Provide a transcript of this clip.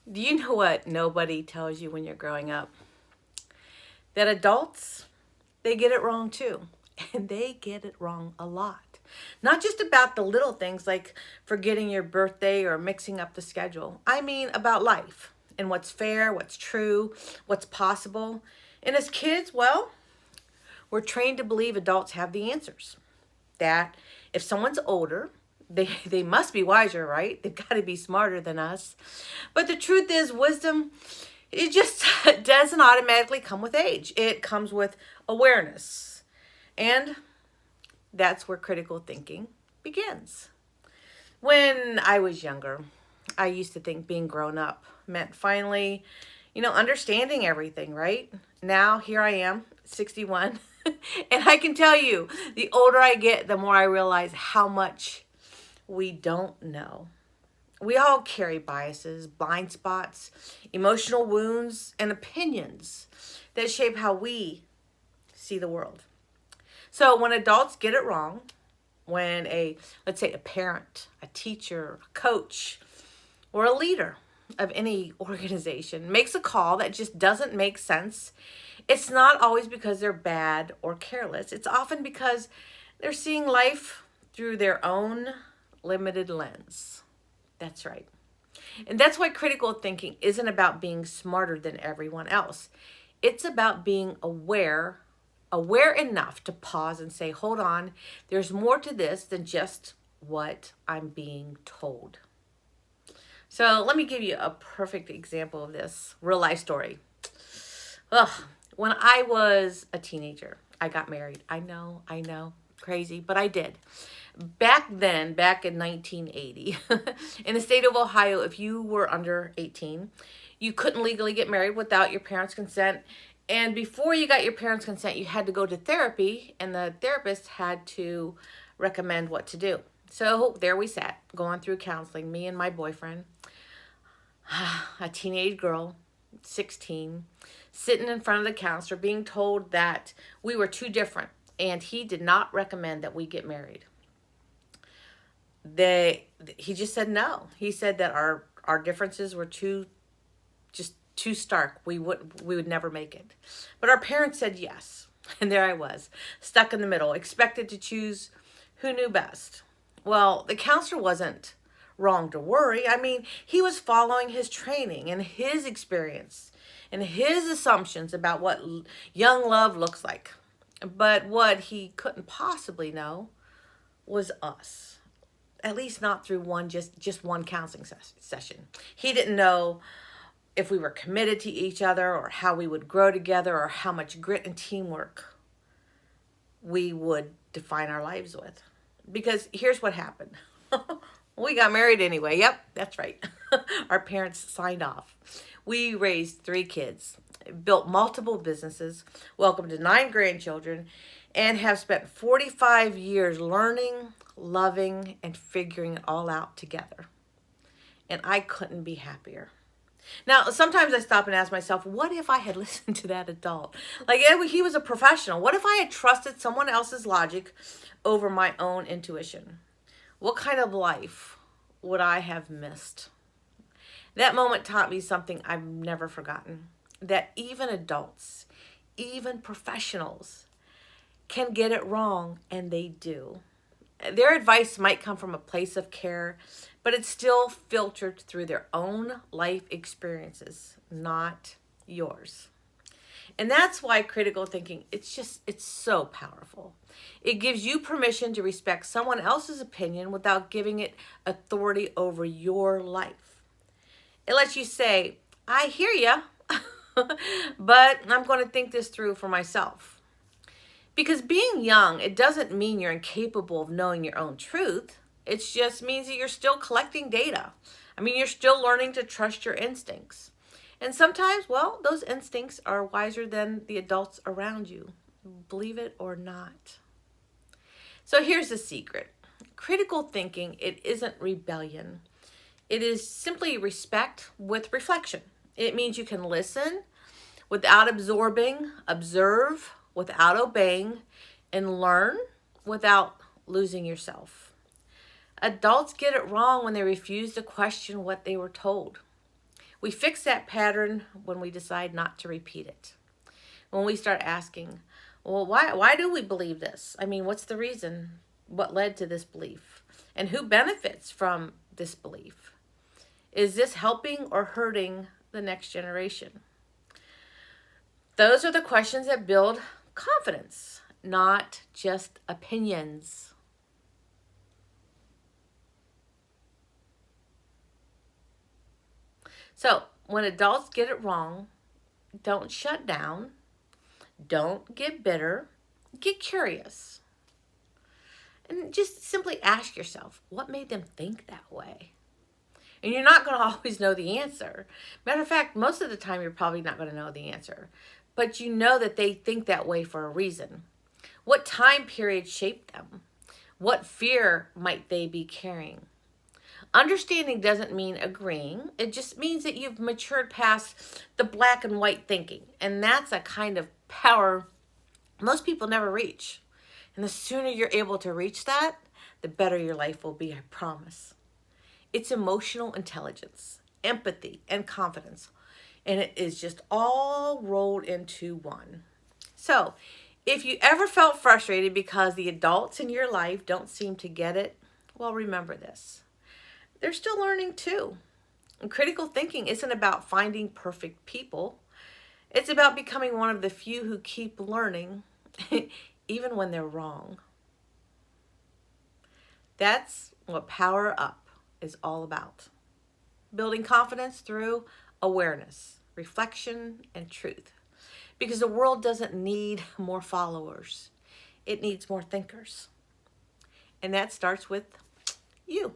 Do you know what nobody tells you when you're growing up? That adults, they get it wrong too. And they get it wrong a lot. Not just about the little things like forgetting your birthday or mixing up the schedule. I mean about life and what's fair, what's true, what's possible. And as kids, well, we're trained to believe adults have the answers. That if someone's older, they must be wiser, right? They've got to be smarter than us. But the truth is, wisdom, it just doesn't automatically come with age. It comes with awareness. And that's where critical thinking begins. When I was younger, I used to think being grown up meant finally, understanding everything, right? Now, here I am, 61. And I can tell you, the older I get, the more I realize how much we don't know. We all carry biases, blind spots, emotional wounds, and opinions that shape how we see the world. So when adults get it wrong, when let's say a parent, a teacher, a coach, or a leader of any organization makes a call that just doesn't make sense, it's not always because they're bad or careless. It's often because they're seeing life through their own limited lens. That's right. And that's why critical thinking isn't about being smarter than everyone else. It's about being aware enough to pause and say, hold on, there's more to this than just what I'm being told. So let me give you a perfect example of this real life story. Ugh, when I was a teenager, I got married. I know, crazy, but I did. Back then, back in 1980, in the state of Ohio, if you were under 18, you couldn't legally get married without your parents' consent. And before you got your parents' consent, you had to go to therapy, and the therapist had to recommend what to do. So there we sat, going through counseling, me and my boyfriend, a teenage girl, 16, sitting in front of the counselor, being told that we were too different, and he did not recommend that we get married. He just said no. He said that our differences were too stark. We would never make it. But our parents said yes. And there I was, stuck in the middle, expected to choose who knew best. Well, the counselor wasn't wrong to worry. I mean, he was following his training and his experience and his assumptions about what young love looks like. But what he couldn't possibly know was us. At least not through just one counseling session. He didn't know if we were committed to each other or how we would grow together or how much grit and teamwork we would define our lives with. Because here's what happened. We got married anyway. Yep, that's right. Our parents signed off. We raised 3 kids, built multiple businesses, welcomed 9 grandchildren, and have spent 45 years learning, loving, and figuring it all out together. And I couldn't be happier. Now, sometimes I stop and ask myself, what if I had listened to that adult? Like, he was a professional. What if I had trusted someone else's logic over my own intuition? What kind of life would I have missed? That moment taught me something I've never forgotten. That even adults, even professionals, can get it wrong, and they do. Their advice might come from a place of care, but it's still filtered through their own life experiences, not yours. And that's why critical thinking, it's so powerful. It gives you permission to respect someone else's opinion without giving it authority over your life. It lets you say, I hear ya, but I'm going to think this through for myself. Because being young, it doesn't mean you're incapable of knowing your own truth. It just means that you're still collecting data. I mean, you're still learning to trust your instincts. And sometimes, well, those instincts are wiser than the adults around you. Believe it or not. So here's the secret. Critical thinking, it isn't rebellion. It is simply respect with reflection. It means you can listen without absorbing, observe without obeying, and learn without losing yourself. Adults get it wrong when they refuse to question what they were told. We fix that pattern when we decide not to repeat it. When we start asking, well, why do we believe this? I mean, what's the reason? What led to this belief? And who benefits from this belief? Is this helping or hurting the next generation? Those are the questions that build confidence, not just opinions. So, when adults get it wrong, don't shut down. Don't get bitter. Get curious. And just simply ask yourself, what made them think that way? And you're not going to always know the answer. Matter of fact, most of the time you're probably not going to know the answer. But you know that they think that way for a reason. What time period shaped them? What fear might they be carrying? Understanding doesn't mean agreeing. It just means that you've matured past the black and white thinking. And that's a kind of power most people never reach. And the sooner you're able to reach that, the better your life will be, I promise. It's emotional intelligence, empathy, and confidence. And it is just all rolled into one. So, if you ever felt frustrated because the adults in your life don't seem to get it, well, remember this. They're still learning too. And critical thinking isn't about finding perfect people. It's about becoming one of the few who keep learning, even when they're wrong. That's what PowHer Up is all about. Building confidence through awareness, reflection, and truth. Because the world doesn't need more followers. It needs more thinkers. And that starts with you.